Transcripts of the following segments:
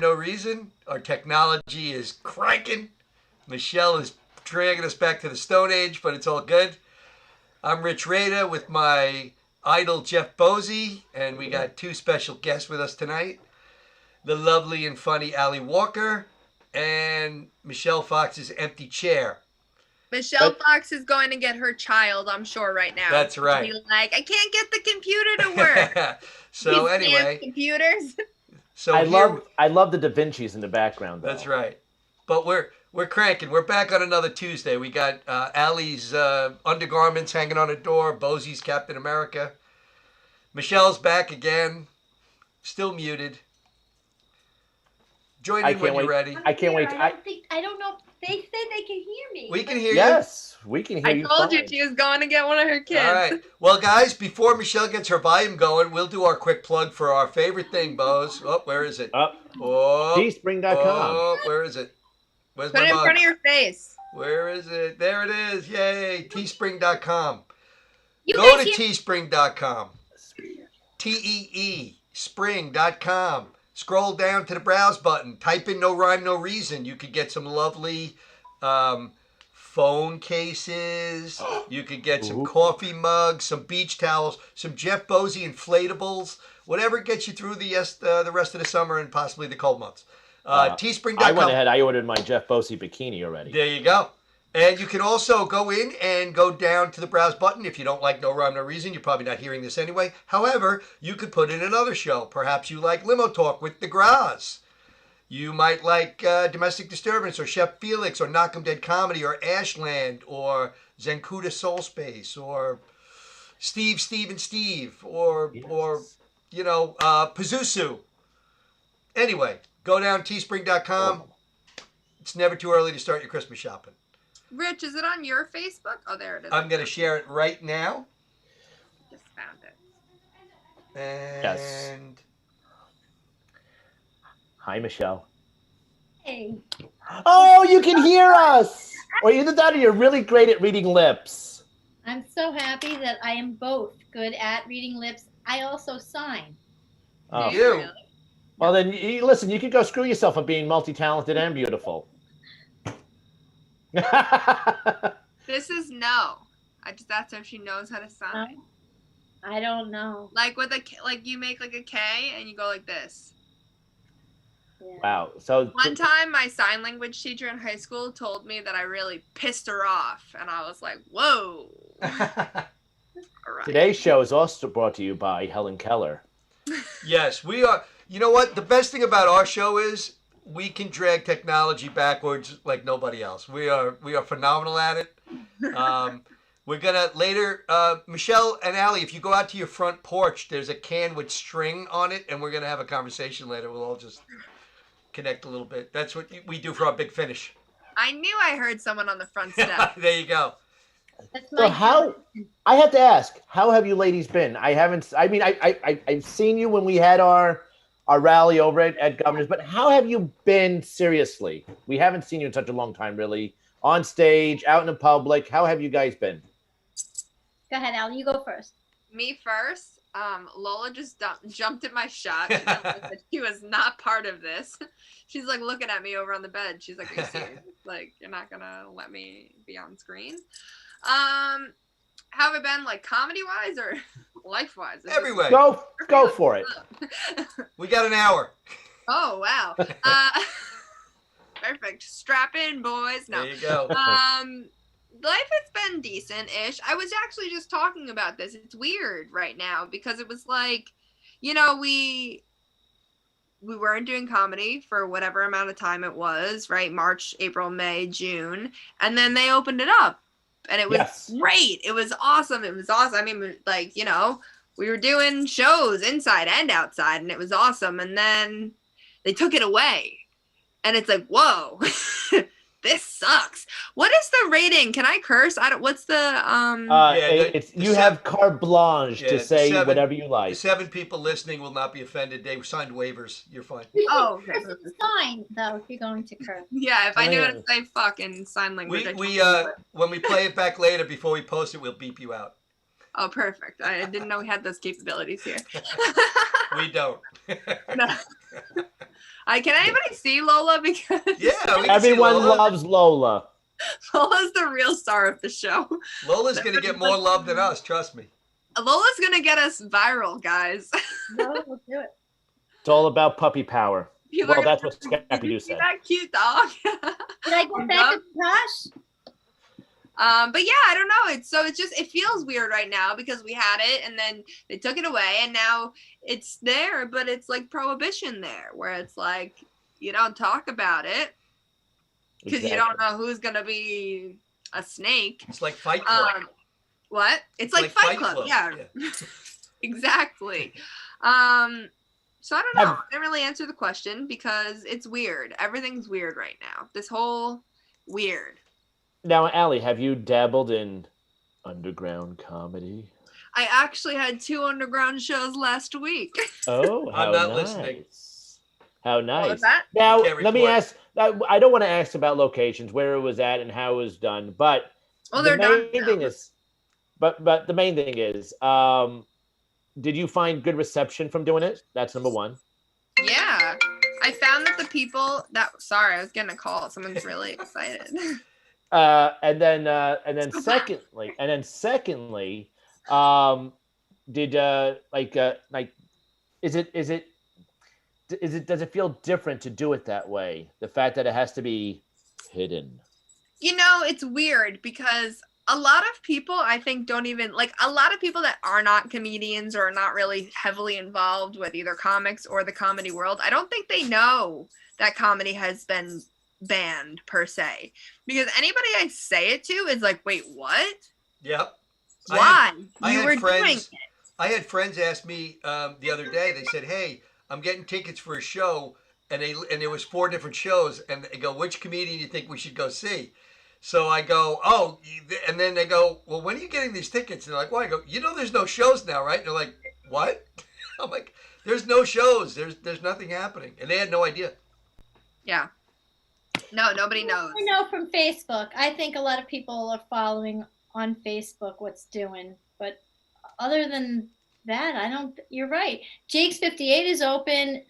No Reason. Our technology is cranking. Michelle is dragging us back to the Stone Age, but it's all good. I'm Rich Rada with my idol Jeff Bosey, and we got two special guests with us tonight. The lovely and funny Ali Walker and Michelle Fox's empty chair. Michelle Fox is going to get her child, I'm sure, right now. That's right. Be like, I can't get the computer to work. So These anyway, damn computers. So I love the Da Vinci's in the background, though. That's right. But we're cranking. We're back on another Tuesday. We got Allie's undergarments hanging on the door. Bosey's Captain America. Michelle's back again. Still muted. Join in when you're ready. I can't wait. I don't know. They said they can hear me. We can hear you. Yes, we can hear you. I told you she was going to get one of her kids. All right. Well, guys, before Michelle gets her volume going, we'll do our quick plug for our favorite thing, Bose. Oh, where is it? Teespring.com. Oh, where is it? Where's Put my it in mug? front of your face. Where is it? There it is. Yay. Teespring.com. You Go guys to hear- teespring.com. TEE spring.com. Scroll down to the browse button. Type in No Rhyme, No Reason. You could get some lovely phone cases. You could get some coffee mugs, some beach towels, some Jeff Bosey inflatables, whatever gets you through the rest of the summer and possibly the cold months. Teespring.com. I went ahead. I ordered my Jeff Bosey bikini already. There you go. And you can also go in and go down to the browse button. If you don't like No Rhyme, No Reason, you're probably not hearing this anyway. However, you could put in another show. Perhaps you like Limo Talk with the Graz. You might like Domestic Disturbance or Chef Felix or Knock 'em Dead Comedy or Ashland or Zenkuda Soul Space or Steve and Steve or Pazuzu. Anyway, go down teespring.com. It's never too early to start your Christmas shopping. Rich, is it on your Facebook? Oh, there it is. I'm going to share it right now. Just found it. And Yes. Hi, Michelle. Hey. Oh, you can hear us. Or either that or you're really great at reading lips. I'm so happy that I am both good at reading lips. I also sign. Oh. you. Well, then, listen, you can go screw yourself for being multi-talented and beautiful. This is no. That's how she knows how to sign. I don't know. Like with you make like a K and you go like this. Yeah. Wow. So One time, my sign language teacher in high school told me that I really pissed her off, and I was like, "Whoa!" All right. today's show is also brought to you by Helen Keller. Yes, we are. You know what? The best thing about our show is we can drag technology backwards like nobody else. We are phenomenal at it. We're gonna later, Michelle and Allie, if you go out to your front porch, there's a can with string on it, and we're gonna have a conversation later. We'll all just connect a little bit. That's what we do for our big finish. I knew I heard someone on the front step. There you go. That's So my I have to ask, how have you ladies been? I've seen you when we had our rally over at Governor's, but how have you been seriously? We haven't seen you in such a long time, really. On stage, out in the public. How have you guys been? Go ahead, Al. You go first. Me first. Lola just jumped at my shot. She was not part of this. She's like looking at me over on the bed. She's like, "Are you serious? Like, you're not gonna let me be on screen?" How have I been, like comedy wise or life wise? Everywhere. Go for it. We got an hour. Oh wow. Perfect. Strap in, boys. No. There you go. Life has been decent-ish. I was actually just talking about this. It's weird right now because it was like, we weren't doing comedy for whatever amount of time it was, right? March, April, May, June. And then they opened it up. And it was great. It was awesome. I mean, like, we were doing shows inside and outside, and it was awesome. And then they took it away. And it's like, whoa. This sucks. What is the rating? Can I curse? What's the You have carte blanche to say whatever you like. The 7 people listening will not be offended. They signed waivers. You're fine. Oh, okay. Sign though if you're going to curse. Yeah, if I knew how to say fuck in sign language. When we play it back later before we post it, we'll beep you out. Oh, perfect. I didn't know we had those capabilities here. We don't. No. Can anybody see Lola? Because Yeah, we can see Everyone Lola. loves Lola. Lola's the real star of the show. Lola's going to get more love than us, trust me. Lola's gonna get us viral, guys. No, we'll do it. It's all about puppy power. People Well, are that's gonna- what Scrappy Did you Doo see said. that cute dog? Did I go back to Tosh? But yeah, I don't know. It feels weird right now because we had it and then they took it away and now it's there, but it's like prohibition there where it's like you don't talk about it because you don't know who's gonna be a snake. It's like Fight Club. What? It's like Fight Club. Yeah. Exactly. So I don't know. I didn't really answer the question because it's weird. Everything's weird right now. This whole weird. Now, Allie, have you dabbled in underground comedy? I actually had 2 underground shows last week. Oh, how I'm not nice. listening. How What nice. was that? Now, Can't let me report. ask. I don't want to ask about locations, where it was at, and how it was done. But Well, the they're done main now. thing is, but the main thing is, did you find good reception from doing it? That's number one. Yeah. I found that the people that sorry, I was getting a call. Someone's really excited. And then So secondly, did does it feel different to do it that way? The fact that it has to be hidden. You know, it's weird because a lot of people I think don't even like a lot of people that are not comedians or are not really heavily involved with either comics or the comedy world. I don't think they know that comedy has been banned per se. Because anybody I say it to is like, "Wait, what? Yep. Why? I You had were doing friends. it." I had friends ask me the other day. They said, "Hey, I'm getting tickets for a show," and there was 4 different shows, and they go, "Which comedian do you think we should go see?" So I go, "Oh," and then they go, "Well, when are you getting these tickets?" And they're like, "Why?" I go, "You know, there's no shows now, right?" And they're like, "What?" I'm like, "There's no shows. There's nothing happening," and they had no idea. Yeah. No, nobody knows. I know from Facebook. I think a lot of people are following on Facebook what's doing, but other than that, I don't. You're right. Jake's 58 is open.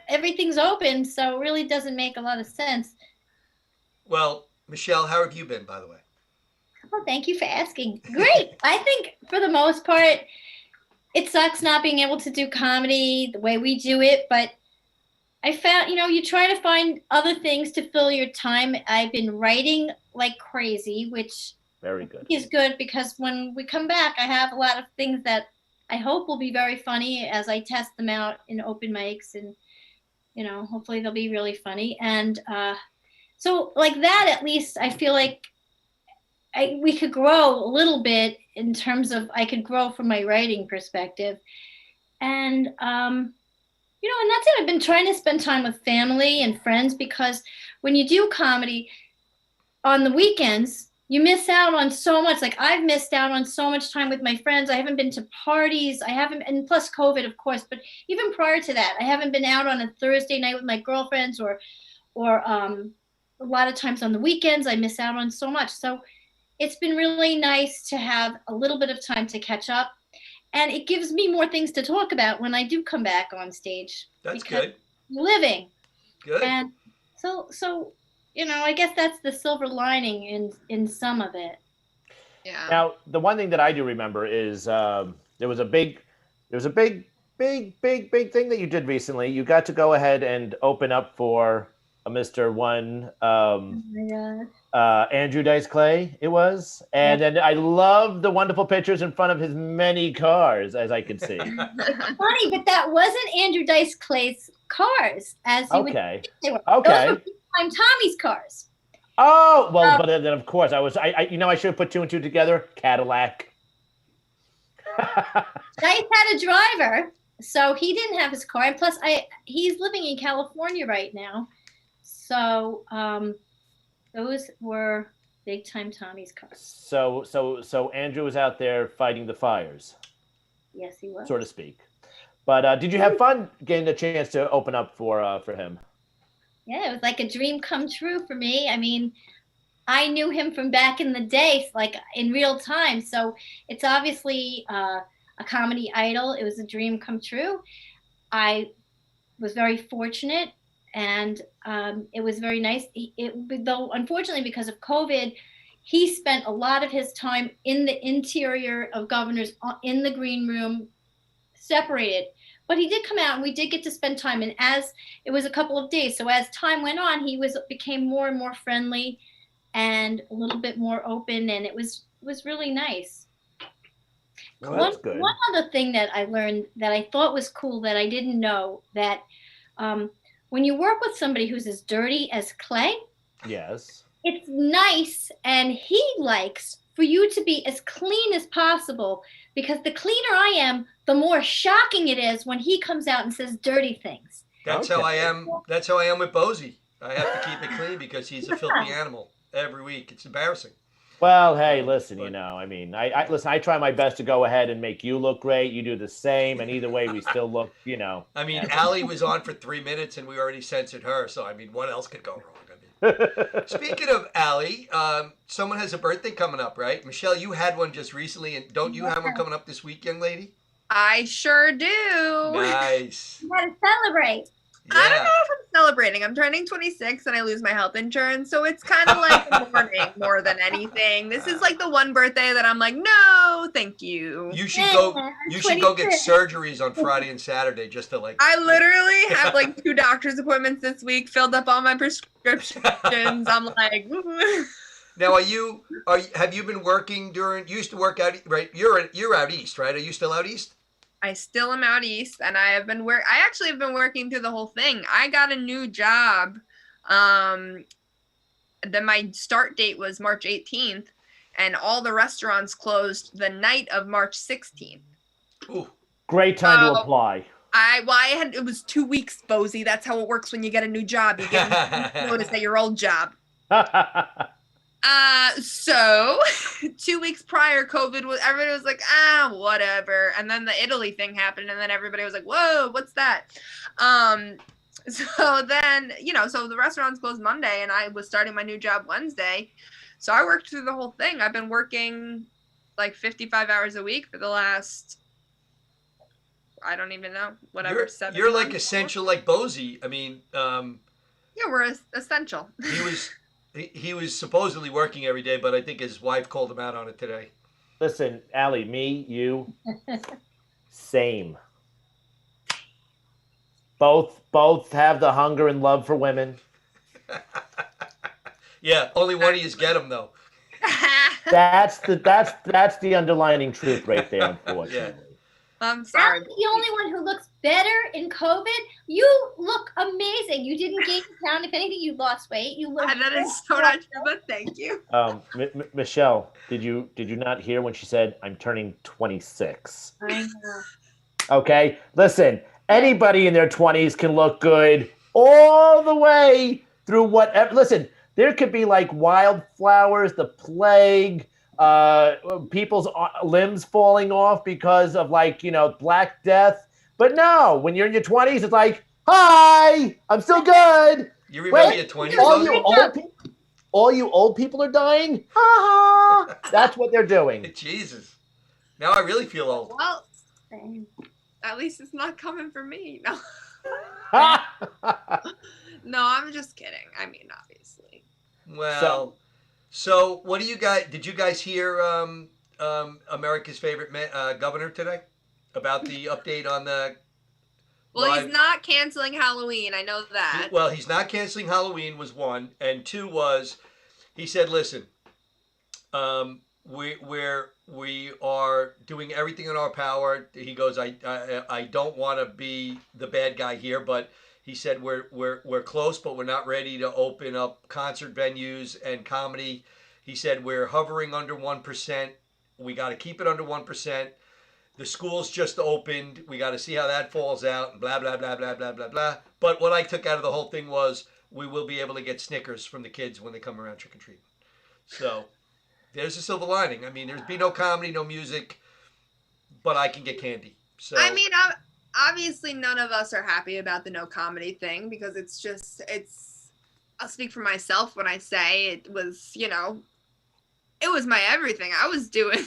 Everything's open, so it really doesn't make a lot of sense. Well, Michelle, how have you been, by the way? Oh, thank you for asking. Great. I think for the most part, it sucks not being able to do comedy the way we do it, but I found, you try to find other things to fill your time. I've been writing like crazy, which Very good. is good because when we come back, I have a lot of things that I hope will be very funny as I test them out in open mics, and hopefully they'll be really funny. And so like that, at least I feel like we could grow a little bit in terms of I could grow from my writing perspective. And and that's it. I've been trying to spend time with family and friends because when you do comedy on the weekends, you miss out on so much. Like I've missed out on so much time with my friends. I haven't been to parties. And plus COVID, of course. But even prior to that, I haven't been out on a Thursday night with my girlfriends or a lot of times on the weekends. I miss out on so much. So it's been really nice to have a little bit of time to catch up. And it gives me more things to talk about when I do come back on stage. That's because good. I'm living. Good. And so I guess that's the silver lining in some of it. Yeah. Now, the one thing that I do remember is there was a big thing that you did recently. You got to go ahead and open up for a Mr. One, Oh my God. Andrew Dice Clay. It was, and then I love the wonderful pictures in front of his many cars, as I could see. Funny, but that wasn't Andrew Dice Clay's cars, as you would Okay. think they were. Okay. Those were I'm Tommy's cars. Oh well, but then of course I should have put 2 and 2 together. Cadillac. Dice had a driver, so he didn't have his car. And plus, he's living in California right now, so those were big time Tommy's cars. So Andrew was out there fighting the fires, Yes, he was. so to speak. But did you have fun getting the chance to open up for him? Yeah, it was like a dream come true for me. I mean, I knew him from back in the day, like in real time. So it's obviously a comedy idol. It was a dream come true. I was very fortunate, and it was very nice. Though unfortunately because of COVID, he spent a lot of his time in the interior of Governors in the green room, separated. But he did come out, and we did get to spend time. And as it was a couple of days, so as time went on, he became more and more friendly, and a little bit more open, and it was really nice. Well, that's good. One other thing that I learned that I thought was cool that I didn't know, that when you work with somebody who's as dirty as Clay, Yes. it's nice, and he likes for you to be as clean as possible, because the cleaner I am, the more shocking it is when he comes out and says dirty things. That's how I am. That's how I am with Bozy. I have to keep it clean because he's a filthy animal every week. It's embarrassing. Well, hey, listen, I mean, I listen, I try my best to go ahead and make you look great. You do the same, and either way, we still look, I mean, Allie was on for 3 minutes, and we already censored her. So, I mean, what else could go wrong? I mean, speaking of Allie, someone has a birthday coming up, right? Michelle, you had one just recently, and don't you have one coming up this week, young lady? I sure do. Nice. You gotta celebrate. I don't Yeah. know if I'm celebrating. I'm turning 26 and I lose my health insurance, so it's kind of like a mourning more than anything. This is like the one birthday that I'm like, no, thank you. You should go. Yeah, You should go get 26. surgeries on Friday and Saturday just to like. I literally have like 2 doctor's appointments this week, filled up all my prescriptions. I'm like, Now, have you been working during? You used to work out, right? You're out east, right? Are you still out east? I still am out east, and I actually have been working through the whole thing. I got a new job. Then my start date was March 18th, and all the restaurants closed the night of March 16th. Ooh. Great time to apply. It was 2 weeks, Bozy. That's how it works when you get a new job. You get notice at your old job. So 2 wecs prior, everybody was like, whatever. And then the Italy thing happened, and then everybody was like, whoa, what's that? So then, so the restaurants closed Monday, and I was starting my new job Wednesday. So I worked through the whole thing. I've been working like 55 hours a week for the last, I don't even know, whatever. You're like months. essential, like Bozy. I mean, Yeah, we're essential. he was supposedly working every day, but I think his wife called him out on it today. Listen, Allie, me, you, same. Both have the hunger and love for women. Yeah, only one of you get him though. That's the underlining truth right there, unfortunately. I'm sorry. I'm the only one who looks better in COVID. You look amazing. You didn't gain pound. If anything, you lost weight. You look. That is so not true, but thank you. Michelle, did you not hear when she said I'm turning 26? I know. Okay, listen. Anybody in their 20s can look good all the way through whatever. Listen, there could be like wildflowers, the plague, people's limbs falling off because of Black Death. But no, when you're in your 20s, it's like, hi, I'm still good. You remember your 20s? All you old people are dying. Ha ha. That's what they're doing. Jesus. Now I really feel old. Well, at least it's not coming for me. No. No, I'm just kidding. I mean, obviously. Well, so what do you guys? Did you guys hear America's favorite governor today about the update on the? Well, live... he's not canceling Halloween. I know that. Well, he's not canceling Halloween was one, and two was, he said, "Listen, we are doing everything in our power." He goes, I don't want to be the bad guy here, but he said we're close, but we're not ready to open up concert venues and comedy. He said we're hovering under 1%. We got to keep it under 1%. The schools just opened. We got to see how that falls out, and blah blah blah blah blah blah blah. But what I took out of the whole thing was we will be able to get Snickers from the kids when they come around trick or treating. So there's a silver lining. I mean, there's be no comedy, no music, but I can get candy. So I mean, obviously none of us are happy about the no comedy thing because I'll speak for myself when I say it was, it was my everything. I was doing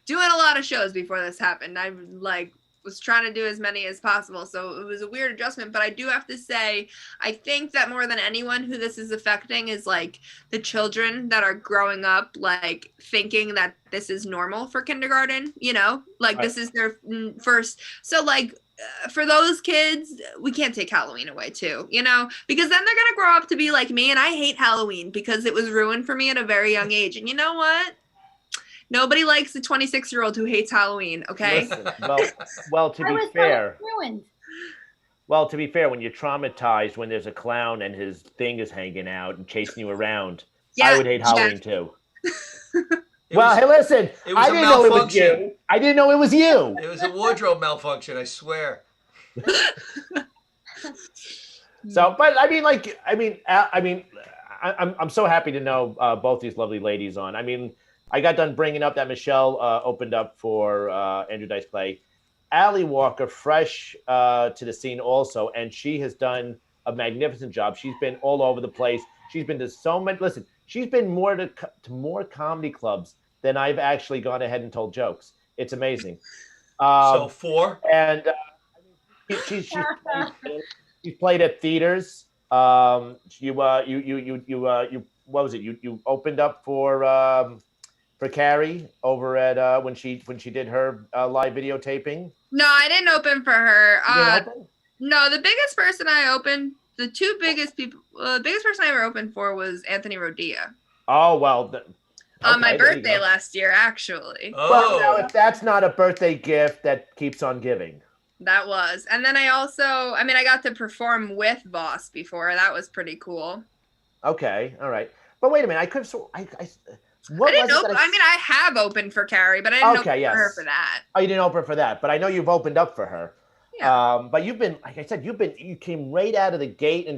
a lot of shows before this happened. I like was trying to do as many as possible. So it was a weird adjustment, but I do have to say, I think that more than anyone who this is affecting is like the children that are growing up, like thinking that this is normal for kindergarten, you know, like this is their first. So like, for those kids, we can't take Halloween away too, you know, because then they're going to grow up to be like me. And I hate Halloween because it was ruined for me at a very young age. And you know what? Nobody likes a 26-year-old who hates Halloween. Okay. Listen, well, to I be was fair, ruined. well, to be fair, when you're traumatized, when there's a clown and his thing is hanging out and chasing you around, I would hate Halloween too. Well, hey, listen, it was I a didn't know it was malfunction. you. I didn't know it was you. It was a wardrobe malfunction, I swear. So, but I'm so happy to know both these lovely ladies on. I mean, I got done bringing up that Michelle opened up for Andrew Dice Clay. Allie Walker, fresh to the scene also, and she has done a magnificent job. She's been all over the place. She's been to so many. Listen, she's been more to more comedy clubs than I've actually gone ahead and told jokes. It's amazing. So 4? And she's played at theaters. You what was it? You opened up for Carrie over at when she did her live videotaping. No, I didn't open for her. You didn't open? No, the biggest person I opened, the two biggest people, the biggest person I ever opened for was Anthony Rodia. Oh well. On my birthday last year, actually. Oh. Well, now, if that's not a birthday gift, that keeps on giving. That was. And then I also, I mean, I got to perform with Voss before. That was pretty cool. Okay, all right. But wait a minute, I could have. I didn't open. I mean, I have opened for Carrie, but I didn't open for her for that. Oh, you didn't open for that, but I know you've opened up for her. Yeah. But you've been, like I said, you came right out of the gate and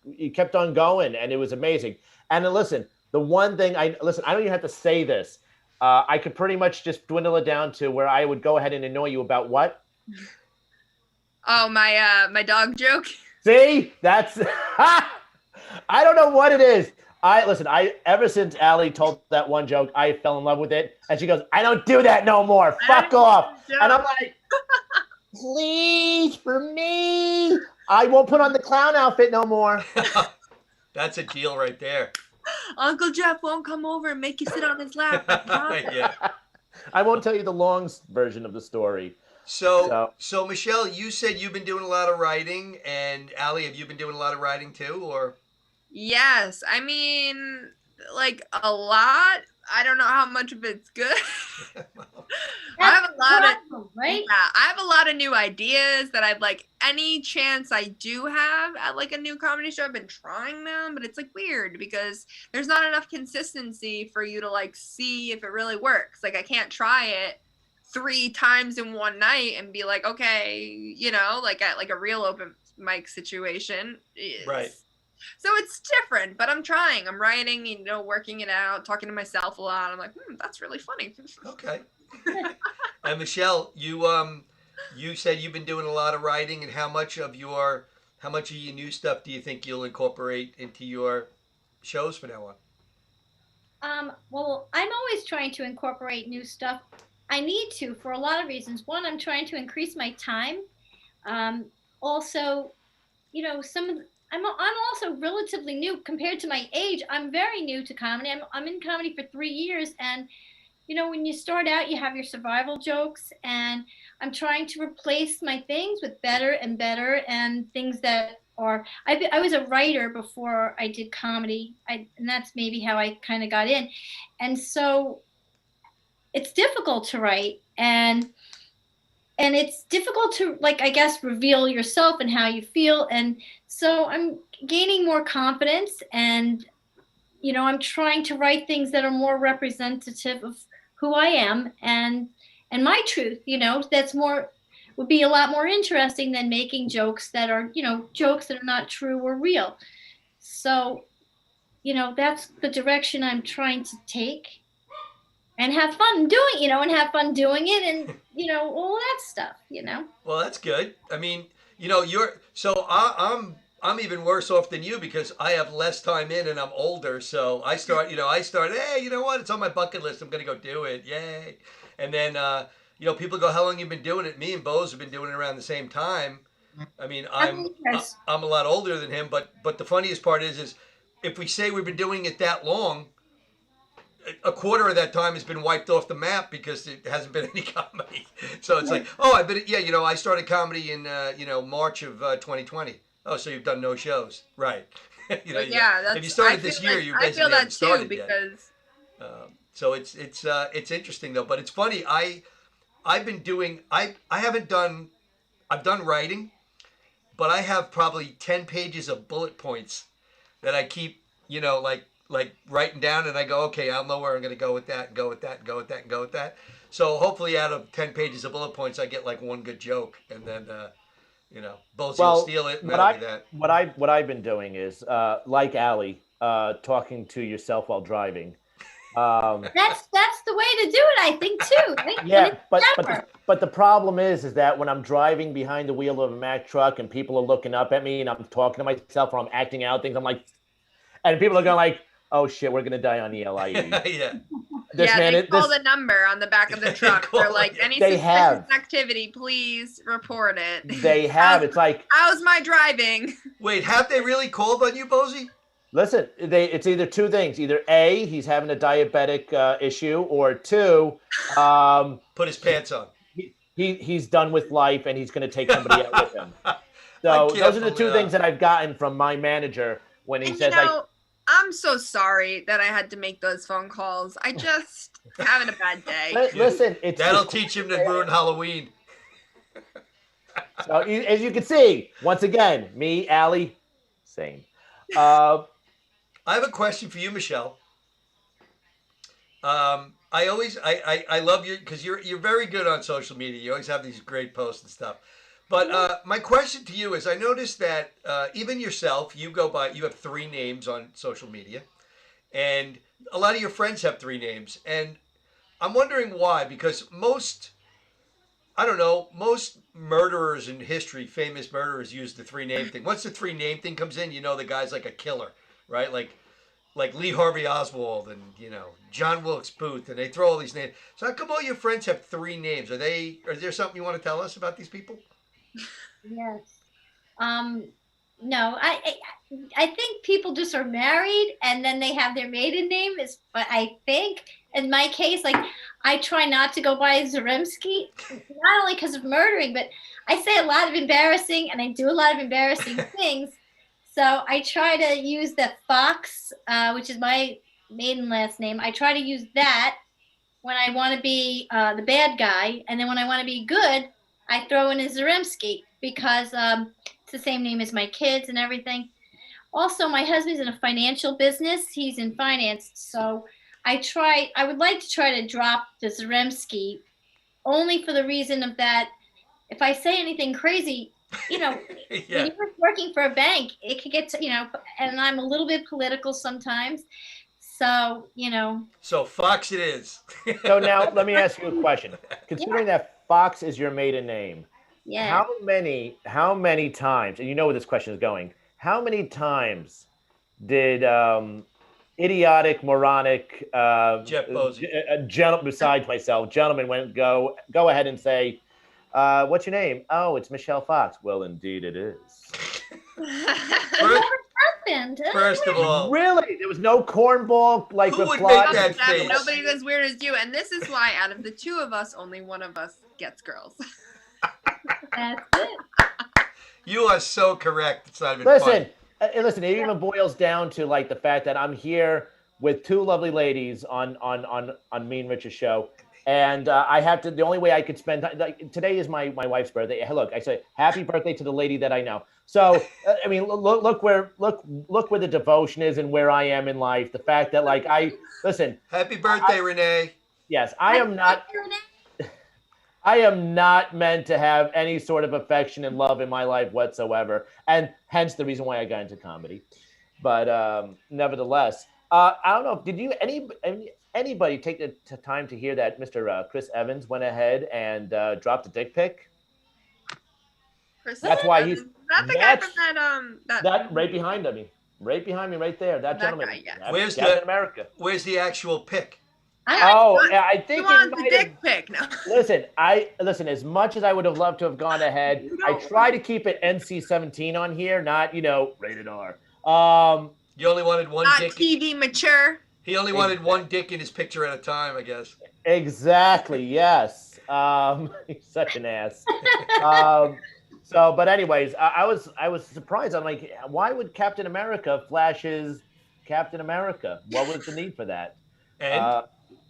you kept on going, and it was amazing. And then listen, the one thing I don't even have to say this. I could pretty much just dwindle it down to where I would go ahead and annoy you about what? Oh, my dog joke. See, that's I don't know what it is. Ever since Allie told that one joke, I fell in love with it. And she goes, I don't do that no more. Fuck off. And I'm like, please, for me. I won't put on the clown outfit no more. That's a deal right there. Uncle Jeff won't come over and make you sit on his lap. Yeah. I won't tell you the long version of the story. So Michelle, you said you've been doing a lot of writing, and Allie, have you been doing a lot of writing too, or? Yes, I mean, like a lot. I don't know how much of it's good. I have a lot of right? Yeah, I have a lot of new ideas that I've like any chance I do have at like a new comedy show. I've been trying them, but it's like weird because there's not enough consistency for you to like see if it really works. Like I can't try it 3 times in one night and be like, okay, you know, like at like a real open mic situation. Right. So it's different, but I'm trying. I'm writing, you know, working it out, talking to myself a lot. I'm like, that's really funny. Okay. And Michelle, you said you've been doing a lot of writing, and how much of your new stuff do you think you'll incorporate into your shows from now on? Well, I'm always trying to incorporate new stuff. I need to for a lot of reasons. One, I'm trying to increase my time. Also, you know, I'm also relatively new compared to my age. I'm very new to comedy. I'm in comedy for 3 years, and you know, when you start out, you have your survival jokes, and I'm trying to replace my things with better and better and things that are. I was a writer before I did comedy, and that's maybe how I kind of got in, and so it's difficult to write and it's difficult to, like, I guess, reveal yourself and how you feel. And so I'm gaining more confidence, and, you know, I'm trying to write things that are more representative of who I am and my truth, you know, would be a lot more interesting than making jokes that are, you know, jokes that are not true or real. So, you know, that's the direction I'm trying to take. And have fun doing, you know, and have fun doing it, and you know, all that stuff, you know. Well, that's good. I mean, you know, I'm even worse off than you because I have less time in and I'm older. So I start, hey, you know what? It's on my bucket list. I'm gonna go do it. Yay! And then people go, how long you been doing it? Me and Bose have been doing it around the same time. I mean, Yes. I'm a lot older than him, but the funniest part is if we say we've been doing it that long, a quarter of that time has been wiped off the map because it hasn't been any comedy. So it's like, oh, I started comedy in March of 2020. Oh, so you've done no shows, right? Yeah, if you started this year, you I basically feel that haven't started too yet. because So it's interesting though, but it's funny. I've been doing I haven't done I've done writing, but I have probably 10 pages of bullet points that I keep like writing down, and I go, okay, I'll know where I'm going to go with that, and go with that, and go with that, and go with that. So hopefully, out of 10 pages of bullet points, I get like one good joke, and then Bosie will steal it, and that'll be that. What I've been doing is like Allie, talking to yourself while driving. That's the way to do it, I think, too. Right? Yeah, And it's but the problem is that when I'm driving behind the wheel of a Mack truck and people are looking up at me and I'm talking to myself or I'm acting out things, I'm like, and people are going like, oh shit, we're gonna die on the LIE. Yeah. they call the number on the back of the truck. They're like, any suspicious activity, please report it. They have. It's like, how's my driving? Wait, have they really called on you, Bosie? listen, it's either two things: either A, he's having a diabetic issue, or two, put his pants on. He's done with life and he's going to take somebody out with him. So those are the two things that I've gotten from my manager when he says, I'm so sorry that I had to make those phone calls. I just having a bad day. Listen, that'll teach him to ruin Halloween. So as you can see, once again, me, Allie, same. I have a question for you, Michelle. I love you because you're very good on social media. You always have these great posts and stuff. But my question to you is, I noticed that even yourself, you have 3 names on social media, and a lot of your friends have 3 names, and I'm wondering why. Because most murderers in history, famous murderers, use the 3 name thing. Once the 3 name thing comes in, the guy's like a killer, right? Like Lee Harvey Oswald and John Wilkes Booth, and they throw all these names. So how come all your friends have 3 names? Is there something you want to tell us about these people? Yes. No, I think people just are married and then they have their maiden name. But I think in my case, like, I try not to go by Zaremski, not only because of murdering, but I say a lot of embarrassing and I do a lot of embarrassing things. So I try to use the Fox, which is my maiden last name. I try to use that when I want to be the bad guy. And then when I want to be good, I throw in a Zaremski because it's the same name as my kids and everything. Also, my husband's in a financial business. He's in finance. So I would like to try to drop the Zaremski only for the reason of that if I say anything crazy, Yeah. when you're working for a bank, it could get to, and I'm a little bit political sometimes. So, So Fox it is. So now let me ask you a question. Considering that Fox is your maiden name, yeah. how many times, and you know where this question is going, how many times did idiotic, moronic, Jeff Bosie, besides myself, gentlemen go ahead and say, what's your name? Oh, it's Michelle Fox. Well, indeed it is. First of all, really, there was no cornball like who would reply. make that face? Nobody's as weird as you, and this is why out of the 2 of us, only one of us gets girls. That's it. You are so correct. It's not even funny. Listen. It even boils down to like the fact that I'm here with 2 lovely ladies on Me and Rich's show, and I have to. The only way I could spend like today is my wife's birthday. Hey, look, I say happy birthday to the lady that I know. So I mean, look where the devotion is and where I am in life. The fact that like Happy birthday, Renee. Yes, I am not. I am not meant to have any sort of affection and love in my life whatsoever, and hence the reason why I got into comedy. But nevertheless, I don't know. Did you anybody take the time to hear that Mr. Chris Evans went ahead and dropped a dick pic? That's why he's. That's the guy from that right behind me, right there. That gentleman. Guy, yeah. Where's Captain America? Where's the actual pic? I You think it want the might have. dick pic? No. Listen. As much as I would have loved to have gone ahead, You I don't try to keep it NC-17 on here, not rated R. Um, You only wanted one Not dick. TV mature. He only wanted one dick in his picture at a time, I guess. exactly. Yes. He's such an ass. But anyways, I was surprised. I'm like, why would Captain America flash his Captain America? What was the need for that? And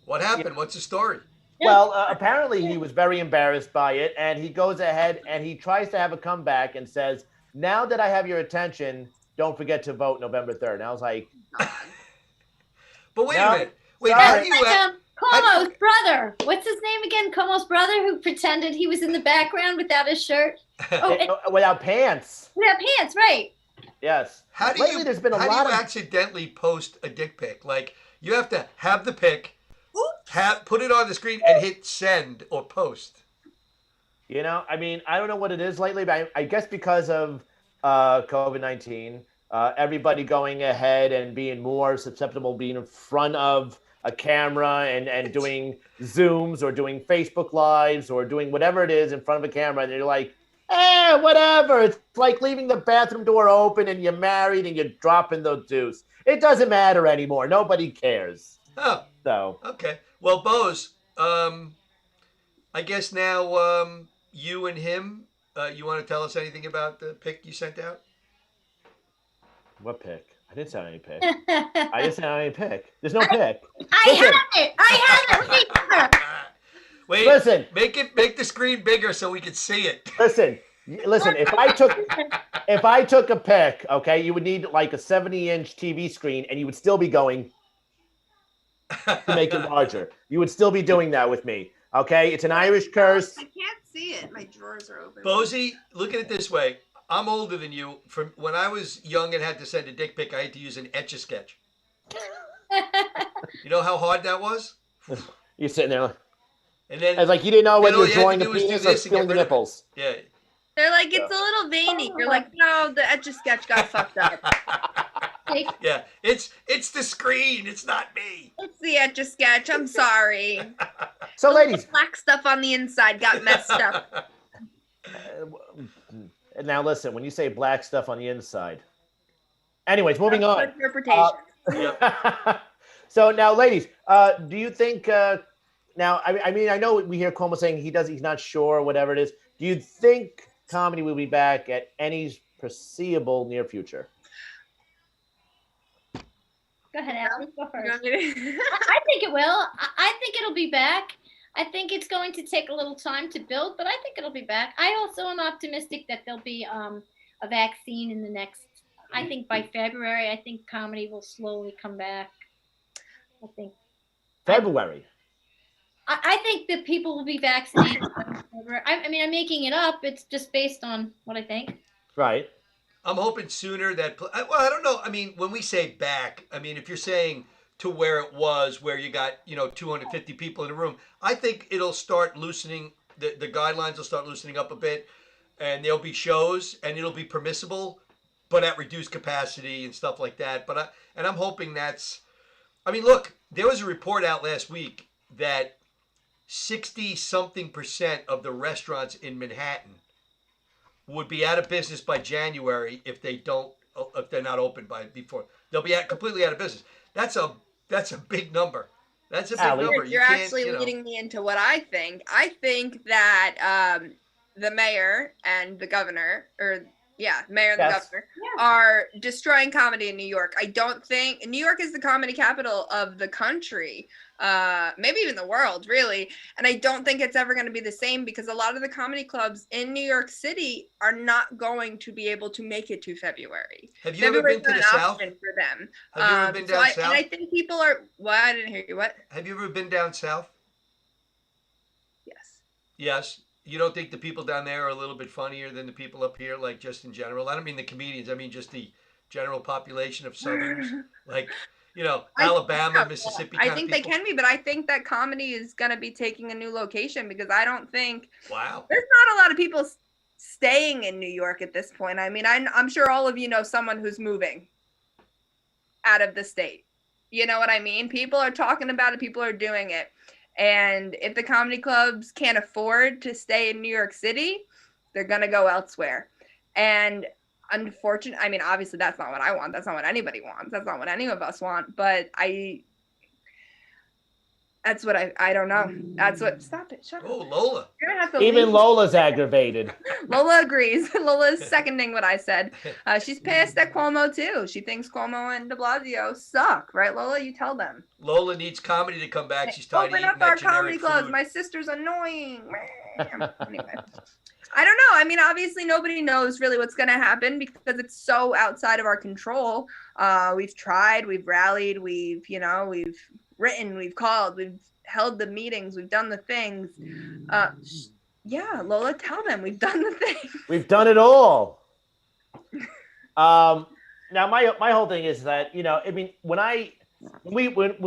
what happened? What's the story? Well, apparently he was very embarrassed by it, and he goes ahead and he tries to have a comeback and says, "Now that I have your attention, don't forget to vote November 3rd." And I was like, But wait No, a minute. Wait, sorry. how do That's you? like how do Cuomo's brother. What's his name again? Cuomo's brother who pretended he was in the background without his shirt. without pants. Without pants, right? Yes. How do Lately, you? there's been a how lot do you of. accidentally post a dick pic? Like you have to have the pic, put it on the screen, and hit send or post. I mean, I don't know what it is lately, but I guess because of COVID-19, everybody going ahead and being more susceptible, being in front of a camera and doing Zooms or doing Facebook Lives or doing whatever it is in front of a camera, and you're like, whatever. It's like leaving the bathroom door open and you're married and you're dropping the deuce. It doesn't matter anymore. Nobody cares. Oh, So okay. Well, Bose, I guess now you and him, you want to tell us anything about the pic you sent out? what pick? I didn't send any pick. I didn't send any pick. There's no pick. I Listen. have it. I have it right here. Wait, Listen. make the screen bigger so we can see it. Listen. If I took a pic, okay, you would need like a 70-inch TV screen, and you would still be going to make it larger. You would still be doing that with me, okay? It's an Irish curse. I can't see it. My drawers are open. Bozy, look at it this way. I'm older than you. From when I was young and had to send a dick pic, I had to use an Etch-a-Sketch. You know how hard that was? You're sitting there, And then it's like you didn't know whether all you you were had to drawing the do was do penis or this and get feeling the rid of it. nipples. yeah. They're like, it's a little veiny. You're like, no, the Etch-a-Sketch got fucked up. Yeah, it's the screen. It's not me. It's the Etch-a-Sketch. I'm sorry. So, The ladies, black stuff on the inside got messed up. now listen. When you say black stuff on the inside, anyways, moving on. That's interpretation. So now, ladies, do you think? Now, I mean, I know we hear Cuomo saying he's not sure, or whatever it is. Do you think comedy will be back at any foreseeable near future? Go ahead, Alex. Go You first. want me to- I think it will. I think it'll be back. I think it's going to take a little time to build, but I think it'll be back. I also am optimistic that there'll be a vaccine in the next. I think by February, I think comedy will slowly come back. I think. February. I think that people will be vaccinated. by February. I mean, I'm making it up. It's just based on what I think. Right. I'm hoping sooner that. Well, I don't know. I mean, when we say back, I mean if you're saying to where it was, where you got 250 people in a room, I think it'll start loosening. The guidelines will start loosening up a bit, and there'll be shows, and it'll be permissible, but at reduced capacity and stuff like that. But I'm hoping that's. I mean, look, there was a report out last week that 60-something% of the restaurants in Manhattan would be out of business by January if they're not open before. They'll be completely out of business. That's a big number. That's a big Allie. number. You're actually leading me into what I think. I think that the mayor and the governor, mayor and the Yes. governor, are destroying comedy in New York. I don't think New York is the comedy capital of the country, maybe even the world, really. And I don't think it's ever going to be the same because a lot of the comedy clubs in New York City are not going to be able to make it to February. Have you ever February's been to not the an South? option for them. Have you ever been down south? And I think people are. Well, I didn't hear you. What? Have you ever been down south? Yes. Yes. You don't think the people down there are a little bit funnier than the people up here, like just in general? I don't mean the comedians. I mean just the general population of Southerners, like Alabama, Mississippi. I think they can be, but I think that comedy is going to be taking a new location because I don't think Wow. there's not a lot of people staying in New York at this point. I mean, I'm sure all of you know someone who's moving out of the state. You know what I mean? People are talking about it, people are doing it. And if the comedy clubs can't afford to stay in New York City, they're going to go elsewhere. And unfortunately, I mean, obviously that's not what I want. That's not what anybody wants. That's not what any of us want. But that's what I don't know. That's what, stop it. Shut Oh, up. Lola. You're going to have to Even leave. Lola's aggravated. Lola agrees. Lola's seconding what I said. She's pissed at Cuomo too. She thinks Cuomo and de Blasio suck. Right, Lola? You tell them. Lola needs comedy to come back. She's tired of Open eating up our that comedy generic clubs. food. My sister's annoying. Anyway. I don't know. I mean, obviously nobody knows really what's going to happen because it's so outside of our control. We've tried, we've rallied, we've written, we've called, we've held the meetings, we've done the things. Yeah, Lola, tell them we've done the thing. We've done it all. Now my whole thing is that, I mean, when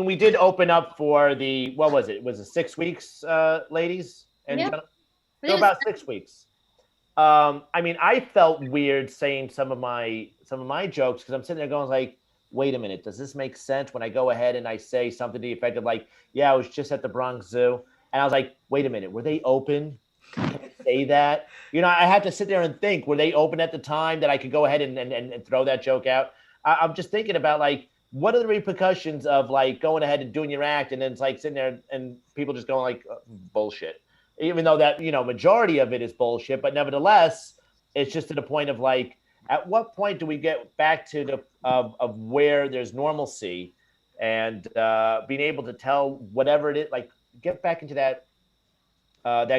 we did open up for the, what was it? Was it 6 weeks, ladies and Yeah. gentlemen? So about 6 weeks. I mean, I felt weird saying some of my jokes because I'm sitting there going like, wait a minute, does this make sense when I go ahead and I say something to the effect of like, yeah, I was just at the Bronx Zoo, and I was like, wait a minute, were they open? Can I say that? I had to sit there and think, were they open at the time that I could go ahead and throw that joke out? I'm just thinking about like, what are the repercussions of like going ahead and doing your act and then it's like sitting there and people just going like, bullshit. Even though that, majority of it is bullshit, but nevertheless, it's just to the point of like, at what point do we get back to the of where there's normalcy and being able to tell whatever it is, like get back into that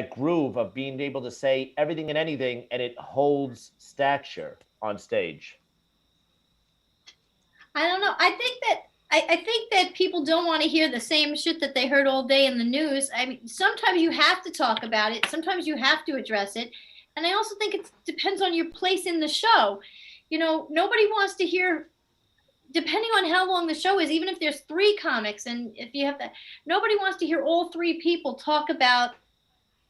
groove of being able to say everything and anything and it holds stature on stage? I don't know. I think that people don't want to hear the same shit that they heard all day in the news. I mean, sometimes you have to talk about it. Sometimes you have to address it. And I also think it depends on your place in the show. Nobody wants to hear, depending on how long the show is, even if there's 3 comics and if you have that, nobody wants to hear all 3 people talk about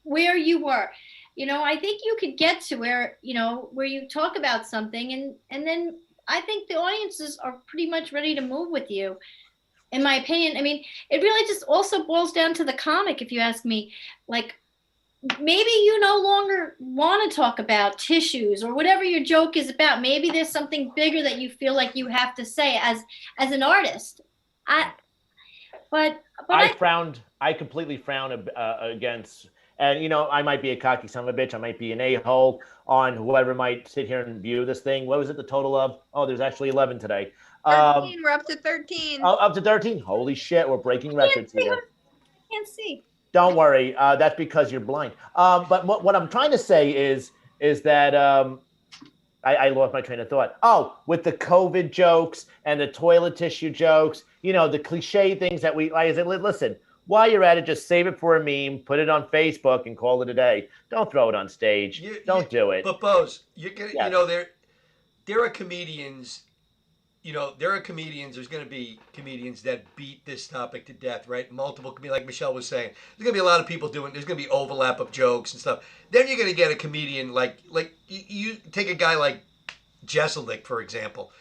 where you were. I think you could get to where you talk about something and then I think the audiences are pretty much ready to move with you, in my opinion. I mean, it really just also boils down to the comic, if you ask me. Like, maybe you no longer want to talk about tissues or whatever your joke is about. Maybe there's something bigger that you feel like you have to say as an artist. I completely frown against, and I might be a cocky son of a bitch. I might be an a-hole on whoever might sit here and view this thing. What was it the total of? Oh, there's actually 11 today. 13. We're up to 13. Oh, up to 13. Holy shit, we're breaking records here. I can't see. Don't worry, that's because you're blind. But what I'm trying to say is that I lost my train of thought. Oh, with the COVID jokes and the toilet tissue jokes, the cliche things that I said, listen, while you're at it, just save it for a meme, put it on Facebook, and call it a day. Don't throw it on stage. Don't do it. But Bose, you're gonna, Yes. there are comedians. There's going to be comedians that beat this topic to death, right? Multiple, like Michelle was saying. There's going to be a lot of people there's going to be overlap of jokes and stuff. Then you're going to get a comedian like you take a guy like Jeselnik, for example.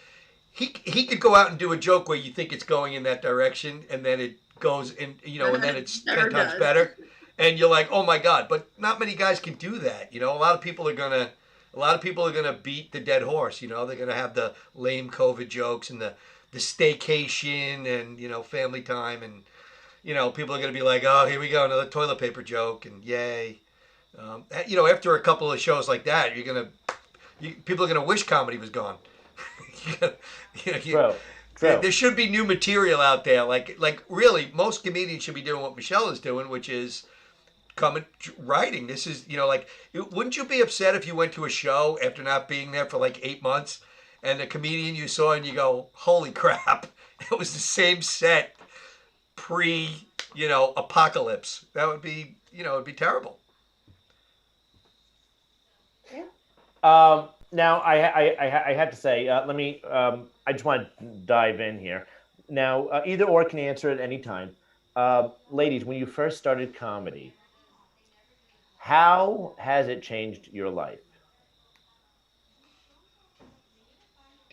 He could go out and do a joke where you think it's going in that direction, and then it goes in, and then it's 10 times better. And you're like, oh my God. But not many guys can do that. A lot of people are going to beat the dead horse. They're going to have the lame COVID jokes and the staycation and, family time. And, people are going to be like, oh, here we go, another toilet paper joke. And yay. After a couple of shows like that, people are going to wish comedy was gone. True. There should be new material out there. Like really, most comedians should be doing what Michelle is doing, which is writing. This is, wouldn't you be upset if you went to a show after not being there for like 8 months and the comedian you saw and you go, holy crap, it was the same set apocalypse. That would be, it'd be terrible. Now I have to say, let me, I just want to dive in here. Now, either or can answer at any time. Ladies, when you first started comedy, how has it changed your life?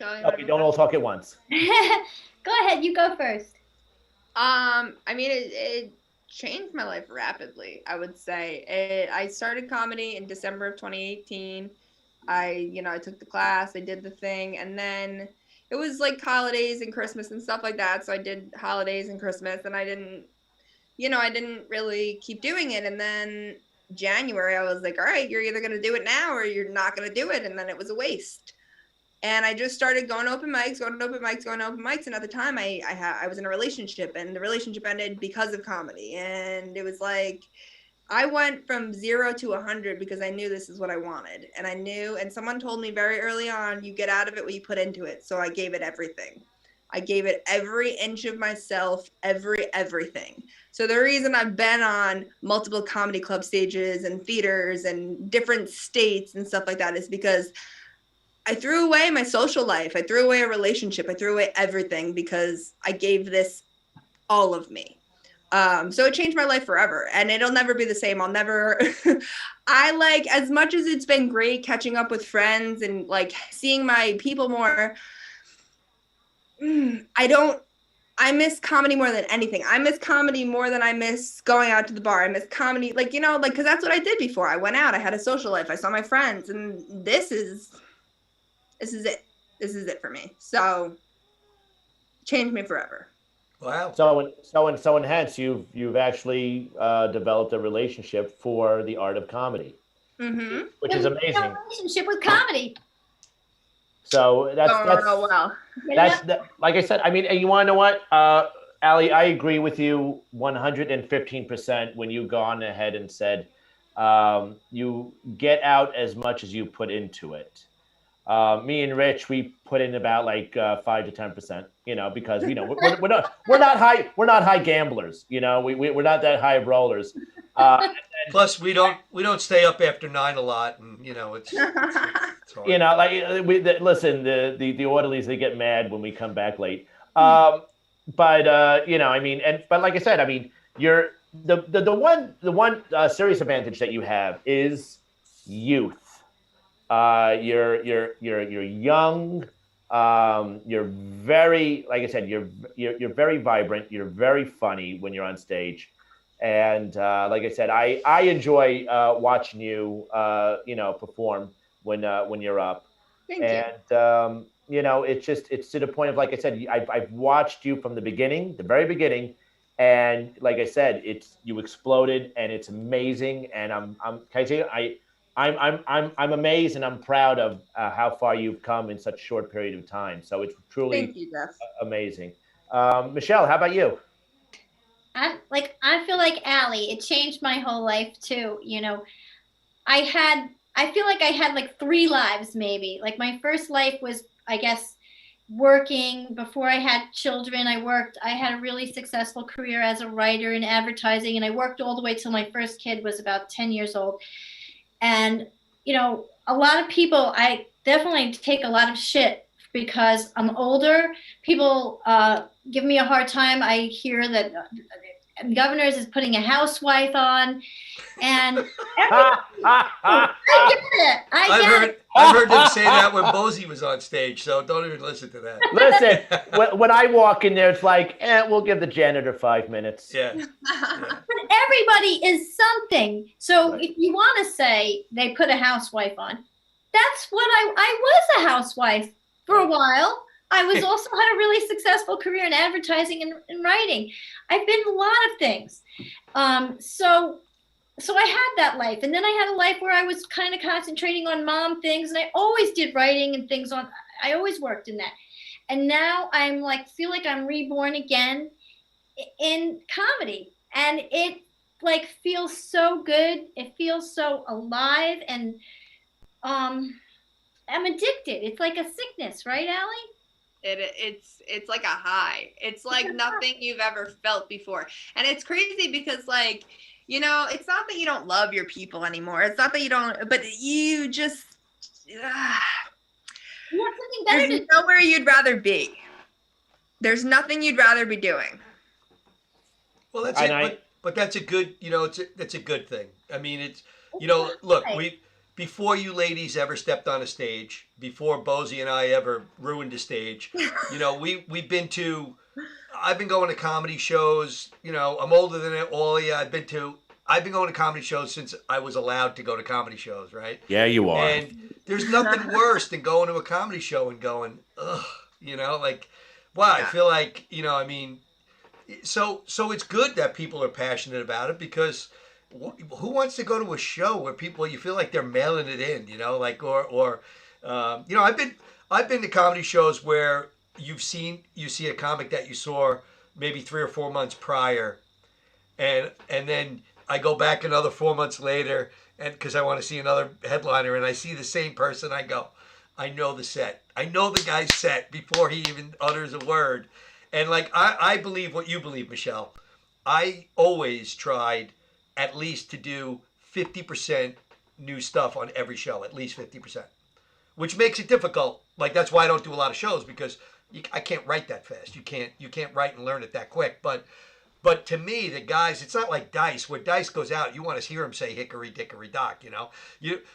Okay, don't all talk at once. Go ahead, you go first. I mean, it changed my life rapidly, I would say. I started comedy in December of 2018. I took the class, I did the thing, and then it was like holidays and Christmas and stuff like that. So I did holidays and Christmas, and I didn't really keep doing it. And then January, I was like, all right, you're either going to do it now or you're not going to do it. And then it was a waste. And I just started going to open mics. And at the time I was in a relationship, and the relationship ended because of comedy. And it was like, I went from 0 to 100 because I knew this is what I wanted. And I knew, and someone told me very early on, you get out of it what you put into it. So I gave it everything. I gave it every inch of myself, everything. So the reason I've been on multiple comedy club stages and theaters and different states and stuff like that is because I threw away my social life. I threw away a relationship. I threw away everything because I gave this all of me. So it changed my life forever, and it'll never be the same. I'll never, as much as it's been great catching up with friends and like seeing my people more, I miss comedy more than anything. I miss comedy more than I miss going out to the bar. I miss comedy, because that's what I did before. I went out, I had a social life, I saw my friends, and this is it. This is it for me. So changed me forever. Wow. So hence you've actually developed a relationship for the art of comedy, which is amazing. A relationship with comedy. So that's well. like I said. I mean, and you want to know what, Ali? I agree with you 115% when you gone ahead and said you get out as much as you put into it. Me and Rich, we put in about 5 to 10%, because we're not high gamblers, we're not that high rollers. Plus, we don't stay up after 9 a lot, and it's hard. Listen, the orderlies, they get mad when we come back late. But like I said, I mean, you're the one serious advantage that you have is youth. You're young. You're very, like I said, you're very vibrant. You're very funny when you're on stage, and like I said, I enjoy watching you, perform when you're up. Thank you. And it's to the point of, like I said, I've watched you from the very beginning, and like I said, you exploded, and it's amazing. And can I tell you, I'm amazed, and I'm proud of how far you've come in such a short period of time. So it's truly Thank you, Jeff. amazing. Michelle, how about you? I feel like Ali. It changed my whole life too. I feel like I had 3 lives maybe. Like my first life was, I guess, working. Before I had children, I had a really successful career as a writer in advertising, and I worked all the way till my first kid was about 10 years old. And, a lot of people, I definitely take a lot of shit because I'm older. People give me a hard time. I hear that Governors is putting a housewife on, and I get it. I've heard them say that when Bosie was on stage, so don't even listen to that. Listen, when I walk in there, it's like, we'll give the janitor 5 minutes. Yeah. But everybody is something. So Right. if you want to say they put a housewife on, that's what I was a housewife for a while. I was also had a really successful career in advertising and writing. I've been a lot of things. So I had that life. And then I had a life where I was kind of concentrating on mom things. And I always did writing and things I always worked in that. And now I'm feel like I'm reborn again in comedy. And it feels so good. It feels so alive. And I'm addicted. It's like a sickness, right, Ali? It's like a high. It's like nothing you've ever felt before. And it's crazy because it's not that you don't love your people anymore. It's not that you don't, but you just You have something better to there's do. nowhere you'd rather be. There's nothing you'd rather be doing. Well, that's it. But that's a good, that's a good thing. I mean, it's, look, before you ladies ever stepped on a stage, before Bosie and I ever ruined a stage, we've been to I've been going to comedy shows. You know, I'm older than all of you. I've been going to comedy shows since I was allowed to go to comedy shows, right? Yeah, you are. And there's nothing worse than going to a comedy show and going, ugh, you know, like, wow, I feel like, you know, I mean, so it's good that people are passionate about it, because who wants to go to a show where people, you feel like they're mailing it in, you know, like, or you know, I've been to comedy shows where you see a comic that you saw maybe 3 or 4 months prior, and then I go back another 4 months later, and because I want to see another headliner, and I see the same person, I go, I know the set, I know the guy's set before he even utters a word, and like I believe what you believe, Michelle. I always tried at least to do 50% new stuff on every show, at least 50%, which makes it difficult. Like, that's why I don't do a lot of shows, because I can't write that fast. You can't write and learn it that quick. But to me, the guys, it's not like Dice. Where Dice goes out, you want to hear him say hickory dickory dock. You know,